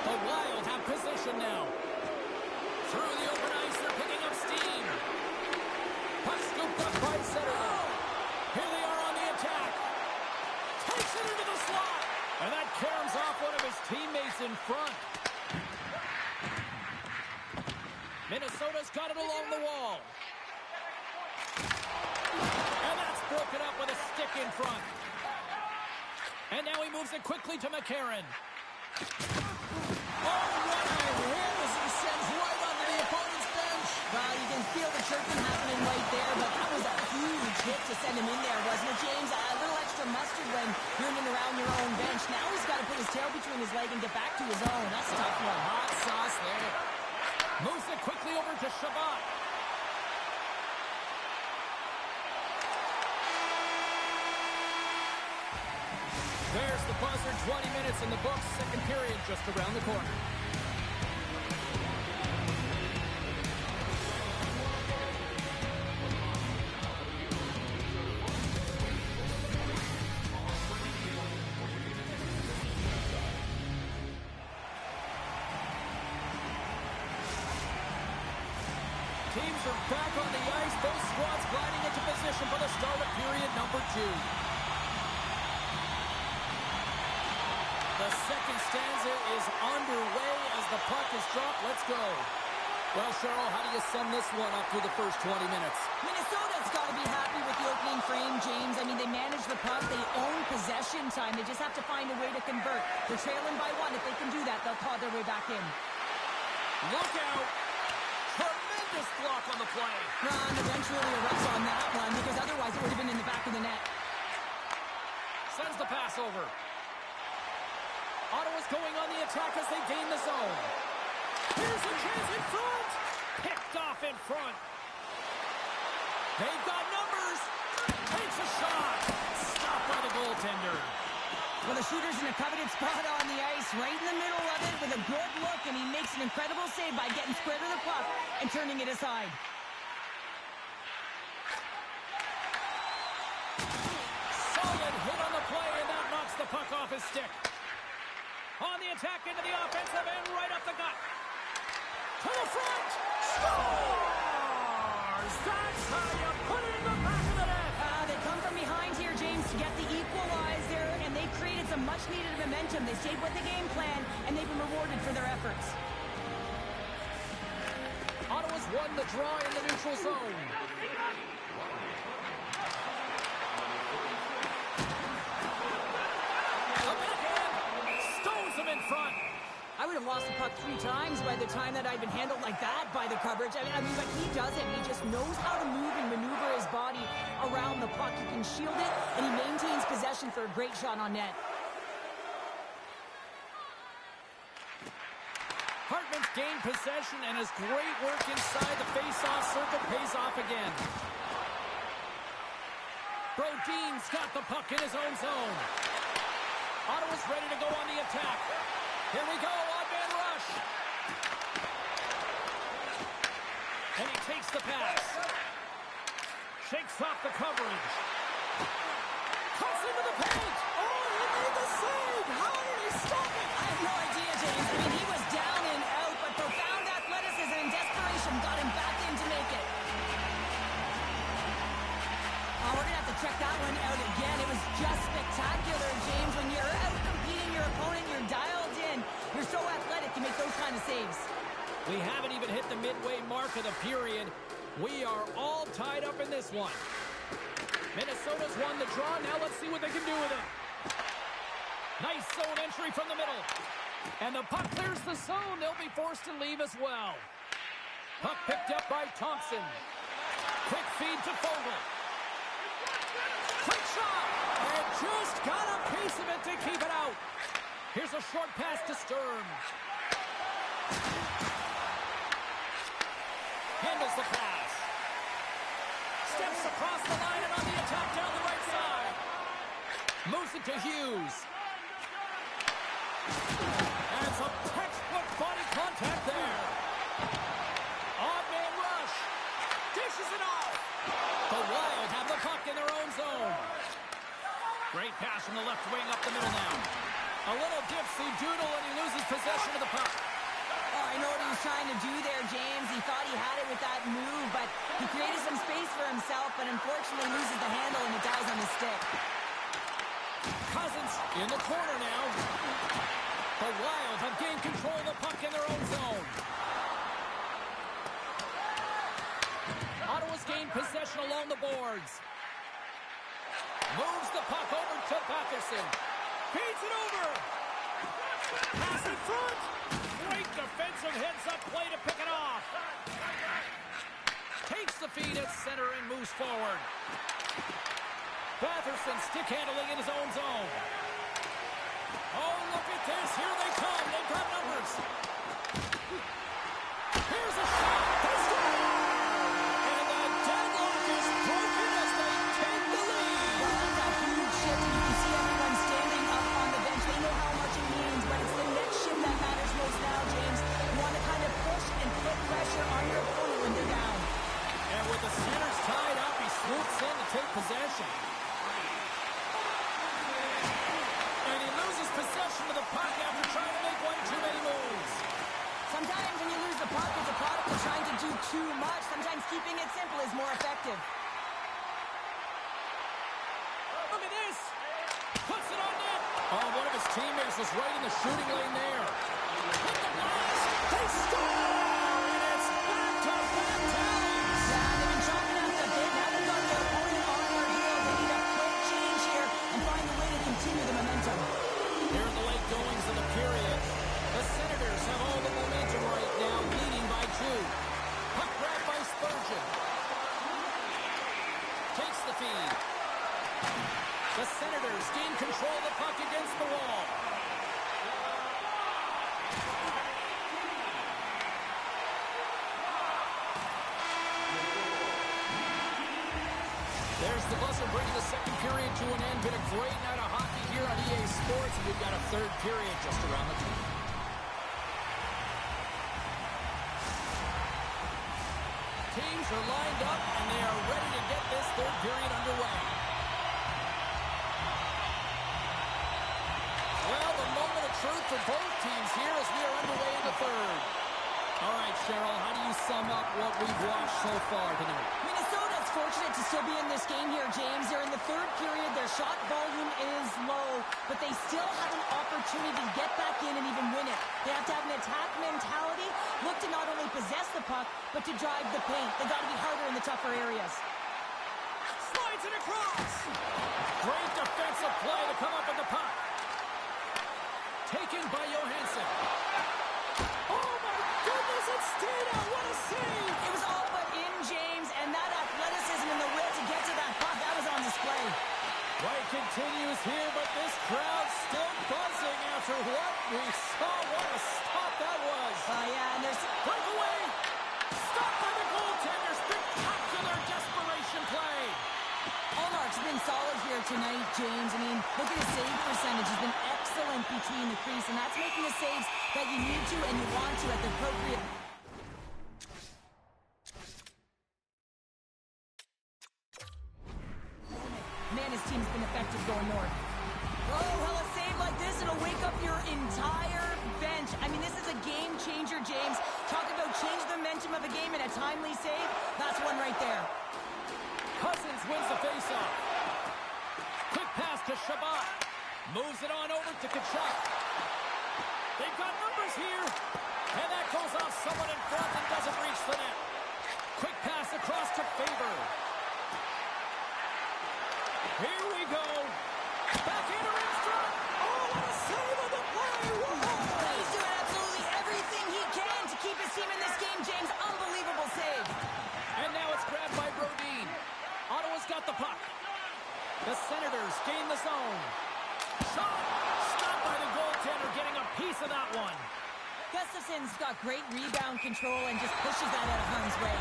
The Wild have possession now. Through the open ice, they're picking up steam. Puck scooped up by Zetterlund. Here they are on the attack. Takes it into the slot. And that caroms off one of his teammates in front. Minnesota's got it along the wall. And that's broken up with a stick in front. And now he moves it quickly to McCarron. Oh, what a hit as he sends right onto the opponent's bench. Well, you can feel the chirping happening right there, but that was a huge hit to send him in there, wasn't it, James? A little extra mustard when you're in and around your own bench. Now he's got to put his tail between his leg and get back to his own. That's a tough one. Hot sauce there. Moves it quickly over to Shabbat. There's the buzzer. 20 minutes in the books. Second period just around the corner. Teams are back on the ice. Both squads gliding into position for the start of period number 2. The second stanza is underway as the puck is dropped. Let's go. Well, Cheryl, how do you sum this one up through the first 20 minutes? Minnesota's got to be happy with the opening frame, James. I mean, they manage the puck. They own possession time. They just have to find a way to convert. They're trailing by 1. If they can do that, they'll claw their way back in. Look out. Tremendous block on the play. And eventually a rush on that one, because otherwise it would have been in the back of the net. Sends the pass over. Ottawa's going on the attack as they gain the zone. Here's a chance in front. Picked off in front. They've got numbers. Takes a shot. Stopped by the goaltender. Well, the shooter's in a coveted spot on the ice, right in the middle of it with a good look, and he makes an incredible save by getting square to the puck and turning it aside. Solid hit on the play, and that puck off his stick. On the attack into the offensive end, right up the gut. To the front. Scores! That's how you put it in the back of the net. They come from behind here, James, to get the equalizer, and they created some much-needed momentum. They stayed with the game plan, and they've been rewarded for their efforts. Ottawa's won the draw in the neutral zone. The backhand stones him in front. I would have lost the puck 3 times by the time that I'd been handled like that by the coverage. I mean, but he doesn't. He just knows how to move and maneuver his body around the puck. He can shield it, and he maintains possession for a great shot on net. Hartman's gained possession, and his great work inside the face-off circle pays off again. Brodin's got the puck in his own zone. Ottawa's ready to go on the attack. Here we go, odd-man rush. And he takes the pass. Shakes off the coverage. Cuts into the paint. Oh, he made the save. How did he stop it? I have no idea, James. I mean, he was down and out, but profound athleticism and desperation got him back in to make it. Oh, we're going to have to check that one out again. It was just spectacular, James. When you're out-competing your opponent, you're dialed in. You're so athletic, you make those kind of saves. We haven't even hit the midway mark of the period. We are all tied up in this one. Minnesota's won the draw. Now let's see what they can do with it. Nice zone entry from the middle. And the puck clears the zone. They'll be forced to leave as well. Puck picked up by Thompson. Quick feed to Fogle. Quick shot. And just got a piece of it to keep it out. Here's a short pass to Sturm. Handles the pass. Steps across the line and on the attack down the right side. Moves it to Hughes. And some textbook body contact there. Odd man rush. Dishes it off. The Wild have the puck in their own zone. Great pass from the left wing up the middle now. A little dipsy doodle and he loses possession of the puck. Oh, I know what he was trying to do there, James. He thought he had it with that move, but he created some space for himself, but unfortunately loses the handle and it dies on his stick. Cousins in the corner now. The Wild have gained control of the puck in their own zone. Ottawa's gained possession along the boards. Moves the puck over to Batherson. Feeds it over. Pass in front. Great defensive heads-up play to pick it off. Takes the feed at center and moves forward. Batherson stick handling in his own zone. Oh, look at this. Here they come. They've got numbers. Here's a shot. They score! And the deadlock is broken as they take the lead. Well, that's a huge shift, and you can see everyone standing up on the bench. They know how much it means, but it's the next shift that matters most now, James. You want to kind of push and put pressure on your opponent when they're down. And with the centers tied up, he swoops in to take possession. And he loses possession of the puck after trying to make one too many moves. Sometimes when you lose the puck, it's a product of trying to do too much. Sometimes keeping it simple is more effective. Look at this. Puts it on net. Oh, one of his teammates was right in the shooting lane there. Hit the blast. They score! And it's back to back tallies. Yeah, they've been chopping out the bit. Now they've got their opponent on their heels. They need a quick change here and find a way to continue the momentum. Here in the late goings of the period, the Senators have all the momentum right now, leading by 2. Puck grab by Spurgeon. Takes the feed. The Senators gain control of the puck against the wall. There's the buzzer bringing the second period to an end. Been a great night of hockey here on EA Sports, and we've got a third period just around the corner. Teams are lined up, and they are ready to get this third period underway. truth for both teams here as we are underway in the third. All right, Cheryl, how do you sum up what we've watched so far tonight? Minnesota's fortunate to still be in this game here, James. They're in the third period. Their shot volume is low, but they still have an opportunity to get back in and even win it. They have to have an attack mentality, look to not only possess the puck, but to drive the paint. They got to be harder in the tougher areas. Slides it across. Great defensive play to come up with the puck. Taken by Johansson. Oh, my goodness, it's stayed out. What a save. It was all but in, James, and that athleticism and the will to get to that puck, that was on display. Play continues here, but this crowd still buzzing after what we saw. What a stop that was. Yeah, and there's... Breakaway. Stopped by the goaltender. Spectacular desperation play. Allmark's been solid here tonight, James. I mean, look at his save percentage. He's been excellent between the crease, and that's making the saves that you need to and you want to at the appropriate... Man, his team's been effective going north. Oh, well, a save like this, it'll wake up your entire bench. I mean, this is a game changer, James. Talk about change the momentum of a game in a timely save. That's one right there. Cousins wins the faceoff. Quick pass to Shabbat. Moves it on over to Tkachuk. They've got numbers here. And that goes off someone in front and doesn't reach the net. Quick pass across to Faber. Here we go. Backhander in front. Oh, what a save of the play. Whoa. He's doing absolutely everything he can to keep his team in this game, James. Unbelievable save. And now it's grabbed by Brodin. Ottawa's got the puck. The Senators gain the zone. Shot. Stopped by the goaltender, getting a piece of that one. Gustafson's got great rebound control and just pushes that out of harm's way.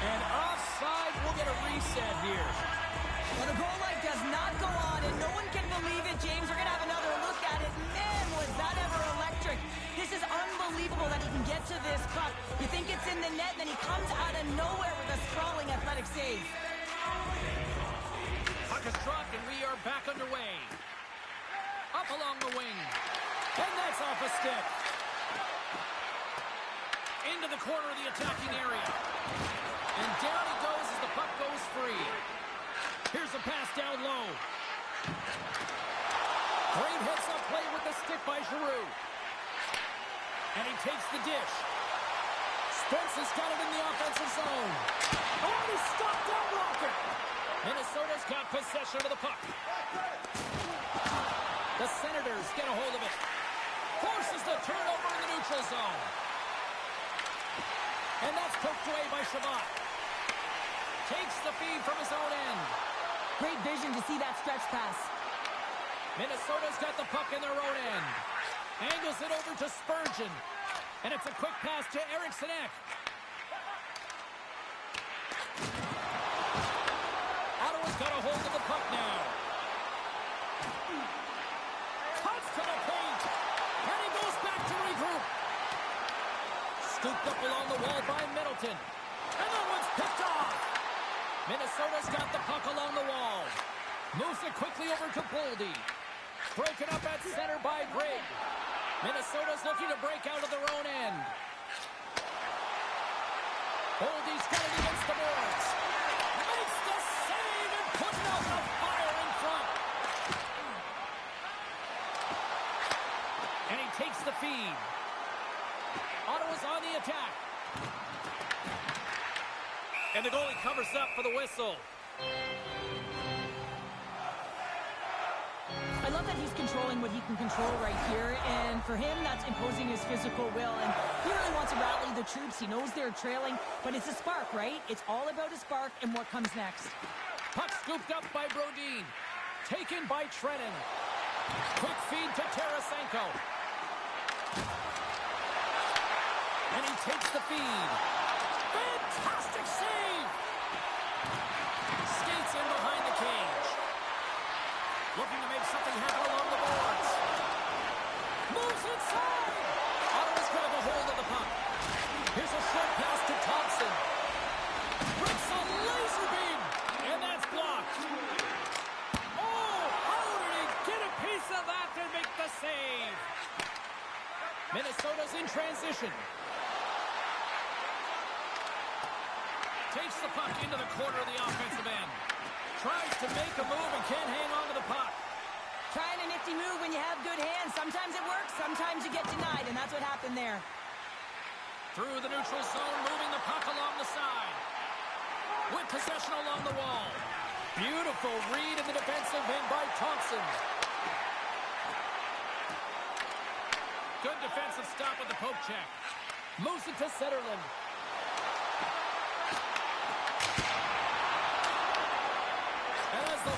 And offside, we'll get a reset here. Well, the goal light does not go on, and no one can believe it, James. We're going to have another look at it. Man, was that ever electric. This is unbelievable that he can get to this puck. You think it's in the net, and then he comes out of nowhere with a sprawling athletic save. Puck is dropped, and we are back underway. Up along the wing. And that's off a stick. Into the corner of the attacking area. And down he goes as the puck goes free. Here's a pass down low. Great heads-up play with the stick by Giroux. And he takes the dish. Spence has got it in the offensive zone. Oh, he stopped that rocket. Minnesota's got possession of the puck. The Senators get a hold of it. Forces the turnover in the neutral zone. And that's poked away by Shabbat. Takes the feed from his own end. Great vision to see that stretch pass. Minnesota's got the puck in their own end. Angles it over to Spurgeon. And it's a quick pass to Eriksson Ek. Ottawa's got a hold of the puck now. Cuts to the paint. And he goes back to regroup. Scooped up along the wall by Middleton. And that one's picked off. Minnesota's got the puck along the wall. Moves it quickly over to Boldy. Broken up at center by Grigg. Minnesota's looking to break out of their own end. Boldy's got it against the boards. Makes the save and puts out the fire in front. And he takes the feed. Ottawa's on the attack. And the goalie covers up for the whistle. I love that he's controlling what he can control right here, and for him, that's imposing his physical will, and he really wants to rally the troops. He knows they're trailing, but it's a spark, right? It's all about a spark and what comes next. Puck scooped up by Brodin. Taken by Trennan. Quick feed to Tarasenko. And he takes the feed. Fantastic save! Skates in behind the cage. Looking to make something happen along the boards. Moves inside! Ottawa's grab a hold of the puck. Here's a short pass to Thompson. Breaks a laser beam! And that's blocked. Oh, how did he get a piece of that to make the save? in transition. Takes the puck into the corner of the offensive end. Tries to make a move and can't hang on to the puck. Trying a nifty move when you have good hands. Sometimes it works, sometimes you get denied, and that's what happened there. Through the neutral zone, moving the puck along the side. With possession along the wall. Beautiful read in the defensive end by Thompson. Good defensive stop with the poke check. Moves it to Zetterlund. As the